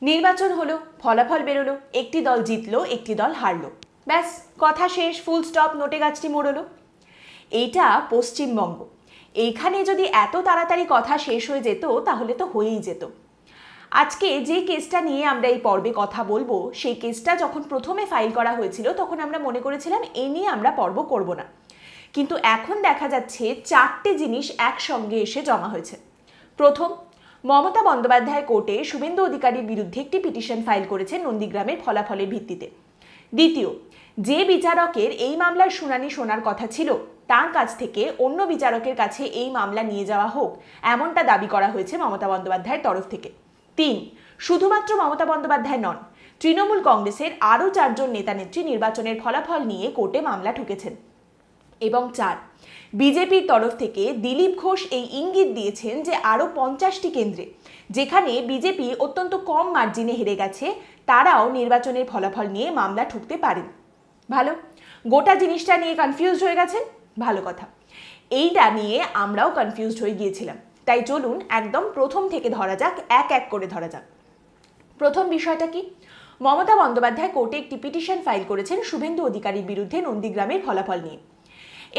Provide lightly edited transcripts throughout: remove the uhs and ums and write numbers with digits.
নির্বাচন হলো, ফলাফল বেরোলো, একটি দল জিতলো, একটি দল হারলো, ব্যাস কথা শেষ, ফুল স্টপ, নোটে গাছটি মোড়লো। এইটা পশ্চিমবঙ্গ। এইখানে যদি এত তাড়াতাড়ি কথা শেষ হয়ে যেত তাহলে তো হয়েই যেত। আজকে যে কেসটা নিয়ে আমরা এই পর্বে কথা বলবো, সেই কেসটা যখন প্রথমে ফাইল করা হয়েছিল তখন আমরা মনে করেছিলাম এই নিয়ে আমরা পর্ব করব না, কিন্তু এখন দেখা যাচ্ছে চারটে জিনিস একসঙ্গে এসে জমা হয়েছে। প্রথম, মমতা বন্দ্যোপাধ্যায় কোর্টে শুভেন্দু অধিকারীর বিরুদ্ধে একটি পিটিশন ফাইল করেছেন নন্দীগ্রামের ফলাফলের ভিত্তিতে। দ্বিতীয়, যে বিচারকের এই মামলার শুনানি শোনার কথা ছিল তার কাছ থেকে অন্য বিচারকের কাছে এই মামলা নিয়ে যাওয়া হোক, এমনটা দাবি করা হয়েছে মমতা বন্দ্যোপাধ্যায়ের তরফ থেকে। তিন, শুধুমাত্র মমতা বন্দ্যোপাধ্যায় নন, তৃণমূল কংগ্রেসের আরও 4 জন নেতানেত্রী নির্বাচনের ফলাফল নিয়ে কোর্টে মামলা ঠুকেছেন। এবং 4, বিজেপির তরফ থেকে দিলীপ ঘোষ এই ইঙ্গিত দিয়েছেন যে আরও 50টি কেন্দ্রে যেখানে বিজেপি অত্যন্ত কম মার্জিনে হেরে গেছে তারাও নির্বাচনের ফলাফল নিয়ে মামলা ঠুকতে পারেন। ভালো, গোটা জিনিসটা নিয়ে কনফিউজড হয়ে গেছেন, ভালো কথা। এইটা নিয়ে আমরাও কনফিউজড হয়ে গিয়েছিলাম, তাই চলুন একদম প্রথম থেকে ধরা যাক, এক এক করে ধরা যাক। প্রথম বিষয়টা কি, মমতা বন্দ্যোপাধ্যায় কোর্টে একটি পিটিশন ফাইল করেছেন শুভেন্দু অধিকারীর বিরুদ্ধে নন্দীগ্রামের ফলাফল নিয়ে।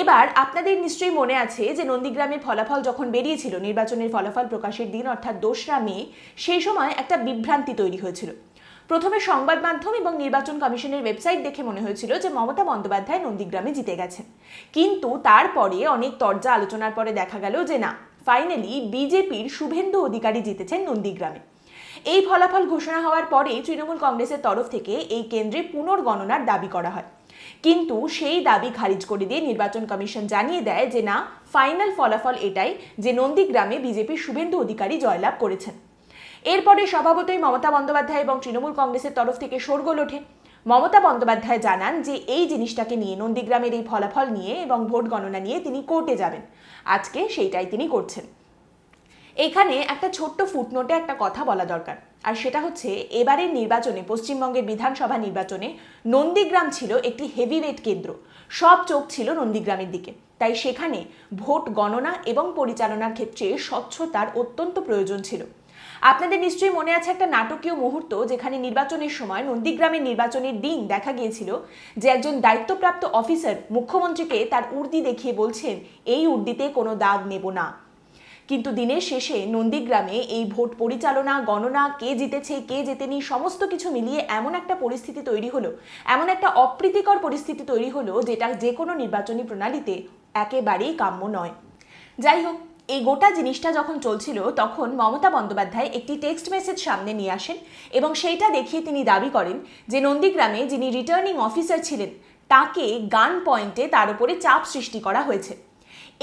এবার আপনাদের নিশ্চয়ই মনে আছে যে নন্দীগ্রামের ফলাফল যখন বেরিয়েছিল, নির্বাচনের ফলাফল প্রকাশের দিন অর্থাৎ 2রা মে, সেই সময় একটা বিভ্রান্তি তৈরি হয়েছিল। প্রথমে সংবাদ মাধ্যম এবং নির্বাচন কমিশনের ওয়েবসাইট দেখে মনে হয়েছিল যে মমতা বন্দ্যোপাধ্যায় নন্দীগ্রামে জিতে গেছেন, কিন্তু তারপরে অনেক তর্জা আলোচনার পরে দেখা গেল যে না, ফাইনালি বিজেপির শুভেন্দু অধিকারী জিতেছেন নন্দীগ্রামে। এই ফলাফল ঘোষণা হওয়ার পরে তৃণমূল কংগ্রেসের তরফ থেকে এই কেন্দ্রে পুনর্গণনার দাবি করা হয়, কিন্তু সেই দাবি খারিজ করে দিয়ে নির্বাচন কমিশন জানিয়ে দেয় যে না, ফাইনাল ফলাফল এটাই যে নন্দীগ্রামে বিজেপির শুভেন্দু অধিকারী জয়লাভ করেছেন। এরপরে স্বভাবতই মমতা বন্দ্যোপাধ্যায় এবং তৃণমূল কংগ্রেসের তরফ থেকে শোরগোল ওঠে। মমতা বন্দ্যোপাধ্যায় জানান যে এই জিনিসটাকে নিয়ে, নন্দীগ্রামের এই ফলাফল নিয়ে এবং ভোট গণনা নিয়ে তিনি কোর্টে যাবেন। আজকে সেইটাই তিনি করছেন। এখানে একটা ছোট্ট ফুটনোটে একটা কথা বলা দরকার, আর সেটা হচ্ছে এবারের নির্বাচনে, পশ্চিমবঙ্গের বিধানসভা নির্বাচনে নন্দীগ্রাম ছিল একটি হেভিওয়েট কেন্দ্র, সব চোখ ছিল নন্দীগ্রামের দিকে, তাই সেখানে ভোট গণনা এবং পরিচালনার ক্ষেত্রে স্বচ্ছতার অত্যন্ত প্রয়োজন ছিল। আপনাদের নিশ্চয়ই মনে আছে একটা নাটকীয় মুহূর্ত, যেখানে নির্বাচনের সময় নন্দীগ্রামের নির্বাচনের দিন দেখা গিয়েছিল যে একজন দায়িত্বপ্রাপ্ত অফিসার মুখ্যমন্ত্রীকে তার উর্দি দেখিয়ে বলছেন এই উর্দিতে কোনো দাগ নেব না, কিন্তু দিনের শেষে নন্দীগ্রামে এই ভোট পরিচালনা, গণনা, কে জিতেছে কে জেতেনি, সমস্ত কিছু মিলিয়ে এমন একটা পরিস্থিতি তৈরি হলো, এমন একটা অপ্রীতিকর পরিস্থিতি তৈরি হলো যেটা যে কোনো নির্বাচনী প্রণালীতে একেবারেই কাম্য নয়। যাই হোক, এই গোটা জিনিসটা যখন চলছিল তখন মমতা বন্দ্যোপাধ্যায় একটি টেক্সট মেসেজ সামনে নিয়ে আসেন এবং সেইটা দেখিয়ে তিনি দাবি করেন যে নন্দীগ্রামে যিনি রিটার্নিং অফিসার ছিলেন তাকে গান পয়েন্টে তার উপরে চাপ সৃষ্টি করা হয়েছে।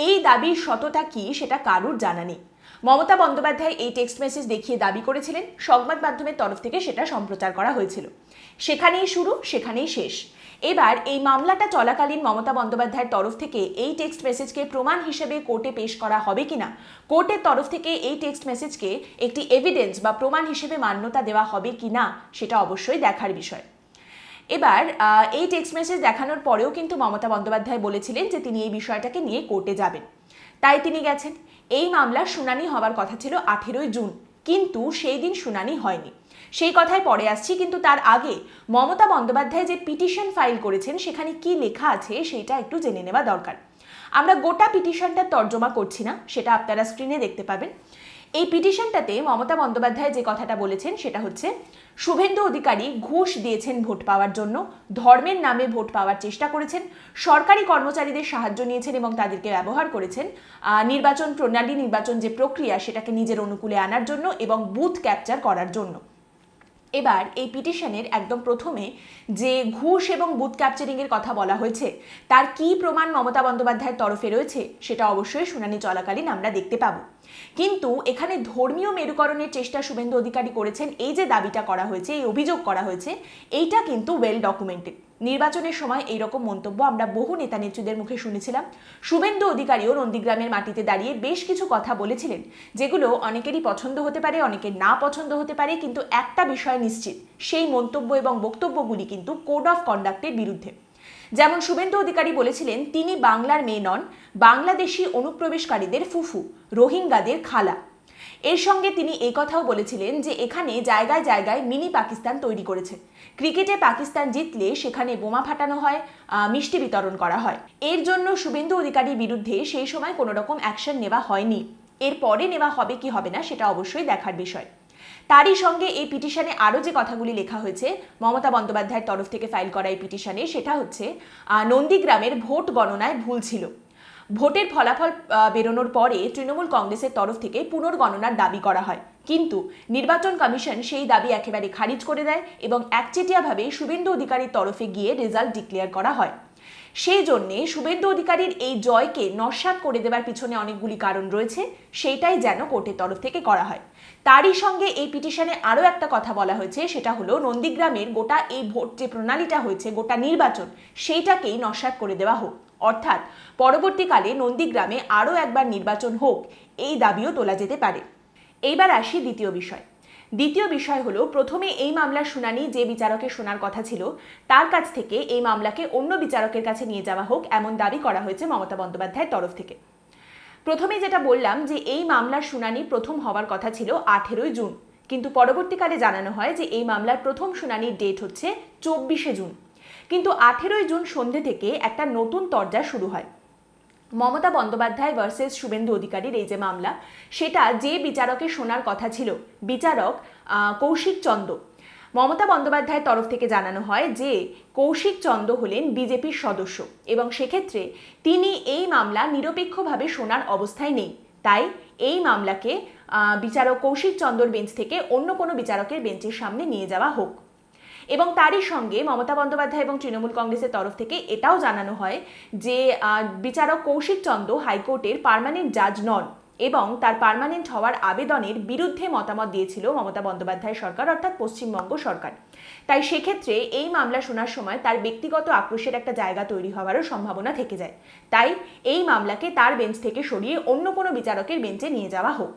এই দাবির সততা কি সেটা কারুর জানা নেই। মমতা বন্দ্যোপাধ্যায় এই টেক্সট মেসেজ দেখিয়ে দাবি করেছিলেন, সংবাদ মাধ্যমের তরফ থেকে সেটা সম্প্রচার করা হয়েছিল। সেখানেই শুরু, সেখানেই শেষ। এবার এই মামলাটা চলাকালীন মমতা বন্দ্যোপাধ্যায়ের তরফ থেকে এই টেক্সট মেসেজকে প্রমাণ হিসেবে কোর্টে পেশ করা হবে কিনা, কোর্টের তরফ থেকে এই টেক্সট মেসেজকে একটি এভিডেন্স বা প্রমাণ হিসেবে মান্যতা দেওয়া হবে কিনা, সেটা অবশ্যই দেখার বিষয়। এবার এই টেক্সট মেসেজ দেখানোর পরেও কিন্তু মমতা বন্দ্যোপাধ্যায় বলেছিলেন যে তিনি এই বিষয়টাকে নিয়ে কোর্টে যাবেন, তাই তিনি গেছেন। এই মামলার শুনানি হওয়ার কথা ছিল 18ই জুন, কিন্তু সেই দিন শুনানি হয়নি, সেই কথায় পরে আসছি। কিন্তু তার আগে মমতা বন্দ্যোপাধ্যায় যে পিটিশন ফাইল করেছেন সেখানে কি লেখা আছে সেটা একটু জেনে নেওয়া দরকার। আমরা গোটা পিটিশনটা তর্জমা করছি না, সেটা আপনারা স্ক্রিনে দেখতে পাবেন। এই পিটিশনটাতে মমতা বন্দ্যোপাধ্যায় যে কথাটা বলেছেন সেটা হচ্ছে, শুভেন্দু অধিকারী ঘুষ দিয়েছেন ভোট পাওয়ার জন্য, ধর্মের নামে ভোট পাওয়ার চেষ্টা করেছেন, সরকারি কর্মচারীদের সাহায্য নিয়েছেন এবং তাদেরকে ব্যবহার করেছেন নির্বাচন প্রণালী, নির্বাচন যে প্রক্রিয়া সেটাকে নিজের অনুকূলে আনার জন্য এবং বুথ ক্যাপচার করার জন্য। এবার এই পিটিশনের একদম প্রথমে যে ঘুষ এবং বুথ ক্যাপচারিংয়ের কথা বলা হয়েছে তার কি প্রমাণ মমতা বন্দ্যোপাধ্যায়ের তরফে রয়েছে সেটা অবশ্যই শুনানি চলাকালীন আমরা দেখতে পাবো। কিন্তু এখানে ধর্মীয় মেরুকরণের চেষ্টা শুভেন্দু অধিকারী করেছেন, এই যে দাবিটা করা হয়েছে, এই অভিযোগ করা হয়েছে, এইটা কিন্তু ওয়েল ডকুমেন্টেড। নির্বাচনের সময় এইরকম মন্তব্য আমরা বহু নেতা নেত্রীদের মুখে শুনেছিলাম। শুভেন্দু অধিকারীও নন্দীগ্রামের মাটিতে দাঁড়িয়ে বেশ কিছু কথা বলেছিলেন, যেগুলো অনেকেরই পছন্দ হতে পারে, অনেকের না পছন্দ হতে পারে, কিন্তু একটা বিষয় নিশ্চিত, সেই মন্তব্য এবং বক্তব্যগুলি কিন্তু কোড অফ কন্ডাক্টের বিরুদ্ধে। যেমন শুভেন্দু অধিকারী বলেছিলেন তিনি বাংলার মেয়ে নন, বাংলাদেশি অনুপ্রবেশকারীদের ফুফু, রোহিঙ্গাদের খালা। এর সঙ্গে তিনি এই কথাও বলেছিলেন যে এখানে জায়গায় জায়গায় মিনি পাকিস্তান তৈরি করেছে। ক্রিকেটে পাকিস্তান জিতলে সেখানে বোমা ফাটানো হয়, মিষ্টি বিতরণ করা হয়। এর জন্য শুভেন্দু অধিকারীর বিরুদ্ধে সেই সময় কোনো রকম অ্যাকশন নেওয়া হয়নি। এরপরে নেওয়া হবে কি হবে না সেটা অবশ্যই দেখার বিষয়। তারই সঙ্গে এই পিটিশনে আরও যে কথাগুলি লেখা হয়েছে মমতা বন্দ্যোপাধ্যায়ের তরফ থেকে ফাইল করা এই পিটিশনে, সেটা হচ্ছে নন্দীগ্রামের ভোট গণনায় ভুল ছিল। ভোটের ফলাফল বেরোনোর পরে তৃণমূল কংগ্রেসের তরফ থেকে পুনর্গণনার দাবি করা হয়, কিন্তু নির্বাচন কমিশন সেই দাবি একেবারে খারিজ করে দেয় এবং একচেটিয়াভাবে শুভেন্দু অধিকারীর তরফে গিয়ে রেজাল্ট ডিক্লেয়ার করা হয়। সেই জন্যে শুভেন্দু অধিকারীর এই জয়কে নস্যাৎ করে দেওয়ার পিছনে অনেকগুলি কারণ রয়েছে, সেইটাই যেন কোর্টের তরফ থেকে করা হয়। তারই সঙ্গে এই পিটিশনে আরও একটা কথা বলা হয়েছে, সেটা হলো নন্দীগ্রামের গোটা এই ভোট যে প্রণালীটা হয়েছে, গোটা নির্বাচন, সেইটাকেই নস্যাৎ করে দেওয়া হোক, অর্থাৎ পরবর্তীকালে নন্দীগ্রামে আরও একবার নির্বাচন হোক, এই দাবিও তোলা যেতে পারে। এইবার আসি দ্বিতীয় বিষয়। দ্বিতীয় বিষয় হলো, প্রথমে এই মামলার শুনানি যে বিচারকের শোনার কথা ছিল তার কাছ থেকে এই মামলাকে অন্য বিচারকের কাছে নিয়ে যাওয়া হোক, এমন দাবি করা হয়েছে মমতা বন্দ্যোপাধ্যায়ের তরফ থেকে। প্রথমে যেটা বললাম যে এই মামলার শুনানি প্রথম হওয়ার কথা ছিল 18 জুন, কিন্তু পরবর্তীকালে জানানো হয় যে এই মামলার প্রথম শুনানির ডেট হচ্ছে 24 জুন। কিন্তু 18 জুন সন্ধে থেকে একটা নতুন তরজা শুরু হয়। মমতা বন্দ্যোপাধ্যায় ভার্সেস শুভেন্দু অধিকারীর এই যে মামলা, সেটা যে বিচারকের শোনার কথা ছিল, বিচারক কৌশিক চন্দ, মমতা বন্দ্যোপাধ্যায়ের তরফ থেকে জানানো হয় যে কৌশিক চন্দ হলেন বিজেপির সদস্য এবং সেক্ষেত্রে তিনি এই মামলা নিরপেক্ষভাবে শোনার অবস্থায় নেই। তাই এই মামলাকে বিচারক কৌশিক চন্দ্রর বেঞ্চ থেকে অন্য কোনো বিচারকের বেঞ্চের সামনে নিয়ে যাওয়া হোক। এবং তারই সঙ্গে মমতা বন্দ্যোপাধ্যায় এবং তৃণমূল কংগ্রেসের তরফ থেকে এটাও জানানো হয় যে বিচারক কৌশিক চন্দ্র হাইকোর্টের পার্মানেন্ট জাজ নন এবং তার পার্মানেন্ট হওয়ার আবেদনের বিরুদ্ধে মতামত দিয়েছিল মমতা বন্দ্যোপাধ্যায় সরকার, অর্থাৎ পশ্চিমবঙ্গ সরকার। তাই সেক্ষেত্রে এই মামলা শোনার সময় তার ব্যক্তিগত আক্রোশের একটা জায়গা তৈরি হওয়ারও সম্ভাবনা থেকে যায়। তাই এই মামলাকে তার বেঞ্চ থেকে সরিয়ে অন্য কোনো বিচারকের বেঞ্চে নিয়ে যাওয়া হোক।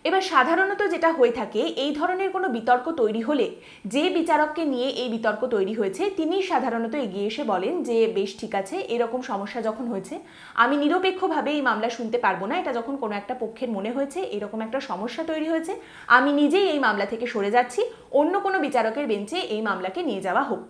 এবার সাধারণত যেটা হয়ে থাকে, এই ধরনের কোনো বিতর্ক তৈরি হলে যে বিচারককে নিয়ে এই বিতর্ক তৈরি হয়েছে তিনি সাধারণত এগিয়ে এসে বলেন যে বেশ ঠিক আছে, এরকম সমস্যা যখন হয়েছে আমি নিরপেক্ষভাবে এই মামলা শুনতে পারবো না, এটা যখন কোনো একটা পক্ষের মনে হয়েছে এরকম একটা সমস্যা তৈরি হয়েছে, আমি নিজেই এই মামলা থেকে সরে যাচ্ছি, অন্য কোনো বিচারকের বেঞ্চে এই মামলাকে নিয়ে যাওয়া হোক।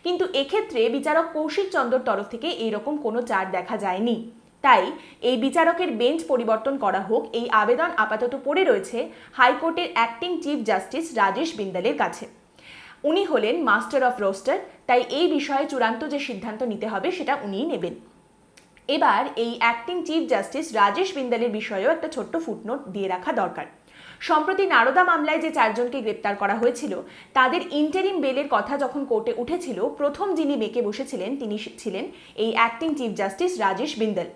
কিন্তু এক্ষেত্রে বিচারক কৌশিক চন্দ্রর তরফ থেকে এইরকম কোনো চার্জ দেখা যায়নি। তাই এই বিচারকের বেঞ্চ পরিবর্তন করা হোক, এই আবেদন আপাতত পড়ে রয়েছে হাইকোর্টের অ্যাক্টিং চিফ জাস্টিস রাজেশ বিন্দালের কাছে। উনি হলেন মাস্টার অফ রোস্টার, তাই এই বিষয়ে চূড়ান্ত যে সিদ্ধান্ত নিতে হবে সেটা উনিই নেবেন। এবার এই অ্যাক্টিং চিফ জাস্টিস রাজেশ বিন্দালের বিষয়েও একটা ছোট্ট ফুটনোট দিয়ে রাখা দরকার। সম্প্রতি নারদা মামলায় যে 4 জনকে গ্রেপ্তার করা হয়েছিল তাদের ইন্টারিম বেলের কথা যখন কোর্টে উঠেছিল, প্রথম যিনি বেঁকে বসেছিলেন তিনি ছিলেন এই acting chief justice Rajesh Bindal.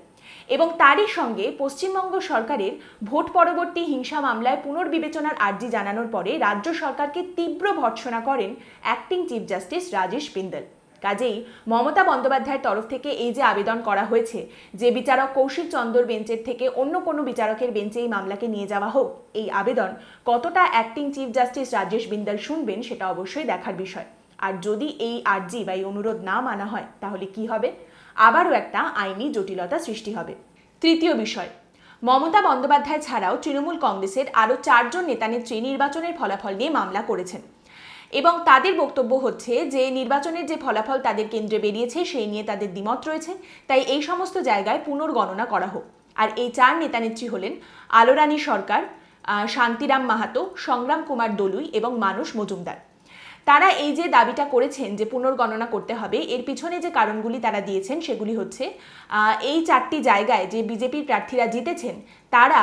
এবং তারই সঙ্গে পশ্চিমবঙ্গ সরকারের ভোট পরবর্তী হিংসা মামলায় পুনর্বিবেচনার আর্জি জানানোর পরে রাজ্য সরকারকে তীব্র ভর্ৎসনা করেন acting chief justice Rajesh Bindal. কাজেই মমতা বন্দ্যোপাধ্যায়ের তরফ থেকে এই যে আবেদন করা হয়েছে যে বিচারক কৌশিক চন্দ্রর বেঞ্চের থেকে অন্য কোনো বিচারকের বেঞ্চে এই মামলাকে নিয়ে যাওয়া হোক, এই আবেদন কতটা acting chief justice Rajesh Bindal শুনবেন সেটা অবশ্যই দেখার বিষয়। আর যদি এই আর্জি বা এই অনুরোধ না মানা হয় তাহলে কি হবে? আবারও একটা আইনি জটিলতা সৃষ্টি হবে। তৃতীয় বিষয়, মমতা বন্দ্যোপাধ্যায় ছাড়াও তৃণমূল কংগ্রেসের আরও 4 জন নেতানেত্রী নির্বাচনের ফলাফল নিয়ে মামলা করেছেন এবং তাদের বক্তব্য হচ্ছে যে নির্বাচনের যে ফলাফল তাদের কেন্দ্রে বেরিয়েছে সেই নিয়ে তাদের দ্বিমত রয়েছে, তাই এই সমস্ত জায়গায় পুনর্গণনা করা হোক। আর এই 4 নেতানেত্রী হলেন আলোরানী সরকার, শান্তিরাম মাহাতো, সংগ্রাম কুমার দলুই এবং মানস মজুমদার। তারা এই যে দাবিটা করেছেন যে পুনর্গণনা করতে হবে, এর পিছনে যে কারণগুলি তারা দিয়েছেন সেগুলি হচ্ছে এই 4টি জায়গায় যে বিজেপির প্রার্থীরা জিতেছেন তারা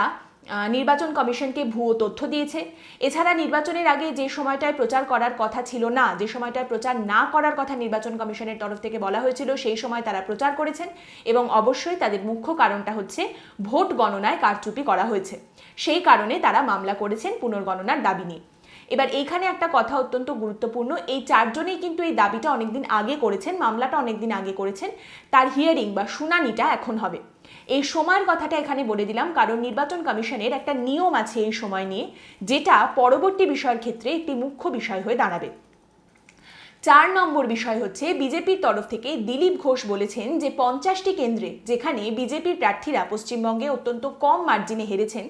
নির্বাচন কমিশনকে ভুয়ো তথ্য দিয়েছে। এছাড়া নির্বাচনের আগে যে সময়টায় প্রচার করার কথা ছিল না, যে সময়টায় প্রচার না করার কথা নির্বাচন কমিশনের তরফ থেকে বলা হয়েছিল, সেই সময় তারা প্রচার করেছেন এবং অবশ্যই তাদের মুখ্য কারণটা হচ্ছে ভোট গণনায় কারচুপি করা হয়েছে। সেই কারণে তারা মামলা করেছেন পুনর্গণনার দাবি নিয়ে। এবার এইখানে একটা কথা অত্যন্ত গুরুত্বপূর্ণ, এই 4 জনেই কিন্তু এই দাবিটা অনেকদিন আগে করেছেন, মামলাটা অনেকদিন আগে করেছেন, তার হিয়ারিং বা শুনানিটা এখন হবে। এই সময়ের কথাটা এখানে বলে দিলাম কারণ নির্বাচন কমিশনের একটা নিয়ম আছে এই সময় নিয়ে, যেটা পরবর্তী বিষয়ের ক্ষেত্রে একটি মুখ্য বিষয় হয়ে দাঁড়াবে। 4 নম্বর বিষয় হচ্ছে বিজেপির তরফ থেকে দিলীপ ঘোষ বলেছেন যে 50টি কেন্দ্রে যেখানে বিজেপির প্রার্থীরা পশ্চিমবঙ্গে অত্যন্ত কম মার্জিনে হেরেছেন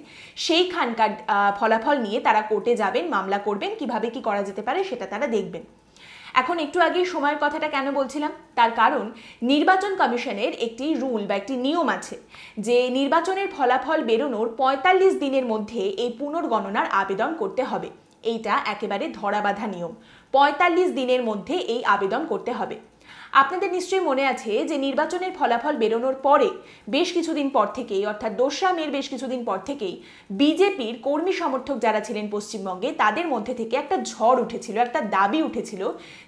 সেইখানকার ফলাফল নিয়ে তারা কোর্টে যাবেন, মামলা করবেন, কিভাবে কি করা যেতে পারে সেটা তারা দেখবেন। এখন একটু আগে সময়ের কথাটা কেন বলছিলাম, তার কারণ নির্বাচন কমিশনের একটি রুল বা একটি নিয়ম আছে যে নির্বাচনের ফলাফল বেরোনোর 45 দিনের মধ্যে এই পুনর্গণনার আবেদন করতে হবে। এইটা একেবারে ধরাবাঁধা নিয়ম, 45 দিনের মধ্যে এই আবেদন করতে হবে। আপনাদের নিশ্চয়ই মনে আছে যে নির্বাচনের ফলাফল বেরোনোর পরে বেশ কিছুদিন পর থেকেই, অর্থাৎ 2রা মের বেশ কিছুদিন পর থেকেই বিজেপির কর্মী সমর্থক যারা ছিলেন পশ্চিমবঙ্গে তাদের মধ্যে থেকে একটা ঝড় উঠেছিল, একটা দাবি উঠেছিল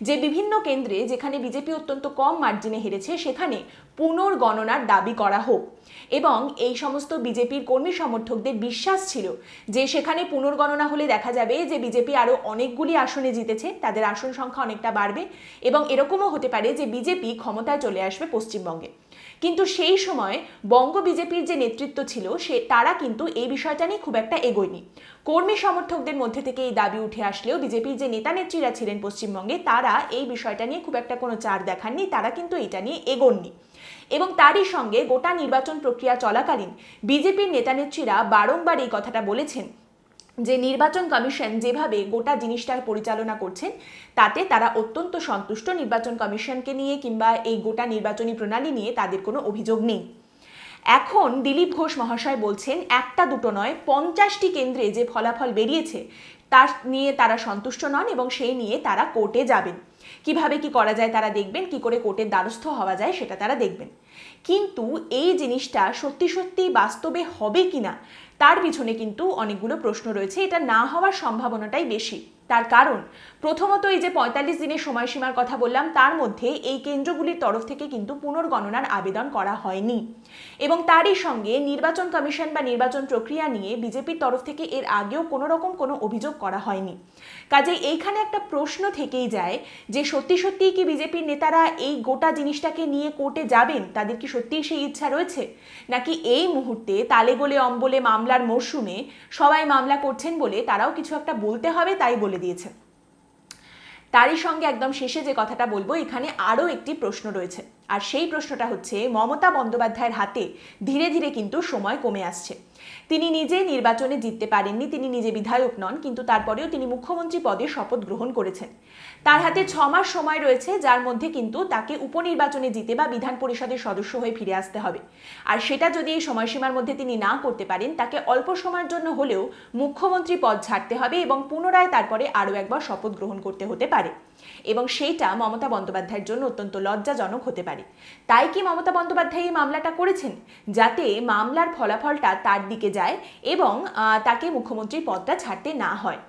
যে বিভিন্ন কেন্দ্রে যেখানে বিজেপি অত্যন্ত কম মার্জিনে হেরেছে সেখানে পুনর্গণনার দাবি করা হোক। এবং এই সমস্ত বিজেপির কর্মী সমর্থকদের বিশ্বাস ছিল যে সেখানে পুনর্গণনা হলে দেখা যাবে যে বিজেপি আরও অনেকগুলি আসনে জিতেছে, তাদের আসন সংখ্যা অনেকটা বাড়বে এবং এরকমও হতে পারে যে বিজেপি ক্ষমতায় চলে আসবে পশ্চিমবঙ্গে। কিন্তু সেই সময় বঙ্গ বিজেপির যে নেতৃত্ব ছিল তারা কিন্তু এই বিষয়টা নিয়ে খুব একটা এগোয়নি। কর্মী সমর্থকদের মধ্যে থেকে এই দাবি উঠে আসলেও বিজেপির যে নেতা নেত্রীরা ছিলেন পশ্চিমবঙ্গে তারা এই বিষয়টা নিয়ে খুব একটা কোনো চাড় দেখাননি, তারা কিন্তু এটা নিয়ে এগোননি। এবং তারই সঙ্গে গোটা নির্বাচন প্রক্রিয়া চলাকালীন বিজেপির নেতানেত্রীরা বারংবার এই কথাটা বলেছেন যে নির্বাচন কমিশন যেভাবে গোটা জিনিসটার পরিচালনা করছেন তাতে তারা অত্যন্ত সন্তুষ্ট, নির্বাচন কমিশনকে নিয়ে কিংবা এই গোটা নির্বাচনী প্রণালী নিয়ে তাদের কোনো অভিযোগ নেই। এখন দিলীপ ঘোষ মহাশয় বলছেন একটা দুটো নয়, 50টি কেন্দ্রে যে ফলাফল বেরিয়েছে তার নিয়ে তারা সন্তুষ্ট নন এবং সেই নিয়ে তারা কোর্টে যাবেন। কিভাবে কি করা যায় তারা দেখবেন, কি করে কোর্টের দ্বারস্থ হওয়া যায় সেটা তারা দেখবেন। কিন্তু এই জিনিসটা সত্যি সত্যি বাস্তবে হবে কিনা তার পিছনে কিন্তু অনেকগুলো প্রশ্ন রয়েছে। এটা না হওয়ার সম্ভাবনাটাই বেশি। তার কারণ প্রথমত এই যে 45 দিনের সময়সীমার কথা বললাম তার মধ্যে এই কেন্দ্রগুলির তরফ থেকে কিন্তু পুনর্গণনার আবেদন করা হয়নি এবং তারই সঙ্গে নির্বাচন কমিশন বা নির্বাচন প্রক্রিয়া নিয়ে বিজেপির তরফ থেকে এর আগেও কোনো রকম কোনো অভিযোগ করা হয়নি। কাজে এইখানে একটা প্রশ্ন থেকেই যায় যে সত্যি সত্যিই কি বিজেপির নেতারা এই গোটা জিনিসটাকে নিয়ে কোর্টে যাবেন, তাদের কি সত্যিই সেই ইচ্ছা রয়েছে, নাকি এই মুহূর্তে তালেগোলে অম্বলে মামলার মরশুমে সবাই মামলা করছেন বলে তারাও কিছু একটা বলতে হবে তাই বলে দিয়েছে। তারই সঙ্গে একদম শেষে যে কথাটা বলবো, এখানে আরও একটি প্রশ্ন রয়েছে আর সেই প্রশ্নটা হচ্ছে মমতা বন্দ্যোপাধ্যায়ের হাতে ধীরে ধীরে কিন্তু সময় কমে আসছে। তিনি নিজে নির্বাচনে জিততে পারেননি, তিনি নিজে বিধায়ক নন, কিন্তু তারপরেও তিনি মুখ্যমন্ত্রী পদে শপথ গ্রহণ করেছেন। তার হাতে 6 মাস সময় রয়েছে যার মধ্যে কিন্তু তাকে উপনির্বাচনে জিতে বা বিধান পরিষদের সদস্য হয়ে ফিরে আসতে হবে। আর সেটা যদি এই সময়সীমার মধ্যে তিনি না করতে পারেন তাকে অল্প সময়ের জন্য হলেও মুখ্যমন্ত্রী পদ ছাড়তে হবে এবং পুনরায় তারপরে আরও একবার শপথ গ্রহণ করতে হতে পারে এবং সেইটা মমতা বন্দ্যোপাধ্যায়ের জন্য অত্যন্ত লজ্জাজনক হতে পারে। তাই কি মমতা বন্দ্যোপাধ্যায় এই মামলাটা করেছেন যাতে মামলার ফলাফলটা তার দিকে যায় এবং তাকে মুখ্যমন্ত্রীর পদটা ছাড়তে না হয়।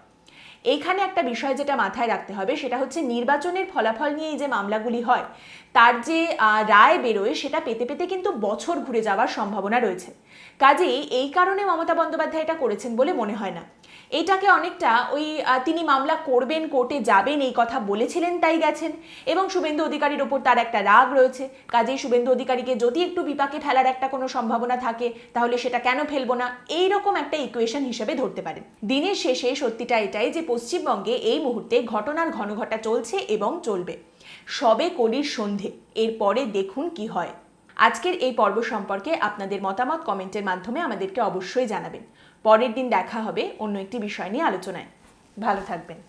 এইখানে একটা বিষয় যেটা মাথায় রাখতে হবে সেটা হচ্ছে নির্বাচনের ফলাফল নিয়ে এই যে মামলাগুলি হয় তার যে রায় বেরোয় সেটা পেতে পেতে কিন্তু বছর ঘুরে যাওয়ার সম্ভাবনা রয়েছে। কাজেই এই কারণে মমতা বন্দ্যোপাধ্যায় এটা করেছেন বলে মনে হয় না। এটাকে অনেকটা ওই তিনি মামলা করবেন, কোর্টে যাবেন এই কথা বলেছিলেন তাই গেছেন এবং শুভেন্দু অধিকারীর ওপর তার একটা রাগ রয়েছে। কাজেই শুভেন্দু অধিকারীকে যদি একটু বিপাকে ফেলার একটা কোনো সম্ভাবনা থাকে তাহলে সেটা কেন ফেলবো না, এইরকম একটা ইকুয়েশন হিসেবে ধরতে পারেন। দিনের শেষে সত্যিটা এটাই যে পশ্চিমবঙ্গে এই মুহূর্তে ঘটনার ঘনঘটা চলছে এবং চলবে। সবে কলির সন্ধে, এরপরে দেখুন কি হয়। আজকের এই পর্ব সম্পর্কে আপনাদের মতামত কমেন্টের মাধ্যমে আমাদেরকে অবশ্যই জানাবেন। পরের দিন দেখা হবে অন্য একটি বিষয় নিয়ে আলোচনায়। ভালো থাকবেন।